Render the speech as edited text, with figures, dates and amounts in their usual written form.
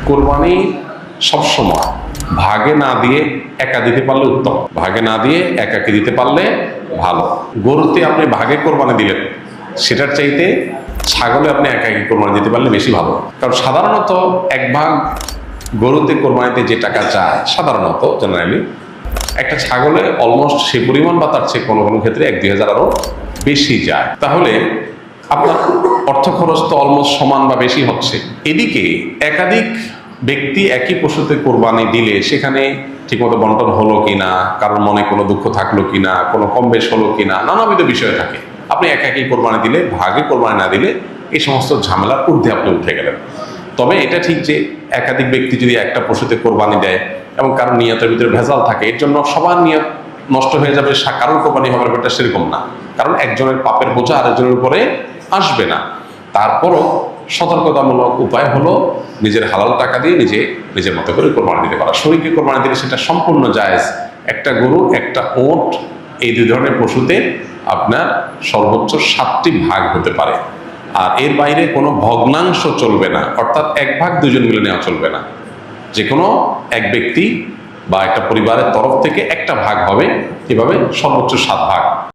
কোরবানি সবসময় ভাগে না দিয়ে একা দিতে পারলে উত্তম, ভাগে না দিয়ে একাকে দিতে পারলে ভালো। গরুতে আপনি ভাগে কোরবানি দিলেন, সেটার চাইতে ছাগলে আপনি একাকি কোরবানি দিতে পারলে বেশি ভালো। কারণ সাধারণত এক ভাগ গরুতে কোরবানিতে যে টাকা চায়, সাধারণত জেনারেলি একটা ছাগলে অলমোস্ট সে পরিমাণ বা তার চেয়ে কোনো কোনো ক্ষেত্রে 1-2 হাজার আরো বেশি যায়। তাহলে আপনার অর্থ খরচ তো অলমোস্ট সমান বা বেশি হচ্ছে। এদিকে একাধিক ব্যক্তি একই পশুতে কোরবানি দিলে সেখানে ঠিকমতো বন্টন হলো কিনা, কারোর মনে কোনো দুঃখ থাকলো কিনা, কোনো কম বেশ হলো কিনা, নানাবিধ বিষয় থাকে। আপনি একাকি কোরবানি দিলে, ভাগে কোরবানি না দিলে এই সমস্ত ঝামেলার ঊর্ধ্বে আপনি উঠে গেলেন। তবে এটা ঠিক যে একাধিক ব্যক্তি যদি একটা পশুতে কোরবানি দেয় এবং কারোর নিয়তের ভিতরে ভেজাল থাকে, এর জন্য সবার নিয়ত নষ্ট হয়ে যাবে, কারোর কোরবানি হবে ব্যাপারটা সেরকম না। কারণ একজনের পাপের বোঝা আরেকজনের উপরে আসবে না। তারপরও সতর্কতামূলক উপায় হলো নিজের হালাল টাকা দিয়ে নিজের মতো করে কোরবানি দিতে পারা। শরীকে কোরবানি দিলে সেটা সম্পূর্ণ জায়েজ। একটা গরু, একটা ওট, এই দুই ধরনের পশুতে আপনার সর্বোচ্চ 7টি ভাগ হতে পারে। আর এর বাইরে কোনো ভগ্নাংশ চলবে না, অর্থাৎ এক ভাগ দুজন মিলে নেওয়া চলবে না। যে কোনো এক ব্যক্তি বা একটা পরিবারের তরফ থেকে একটা ভাগ হবে, এভাবে সর্বোচ্চ 7 ভাগ।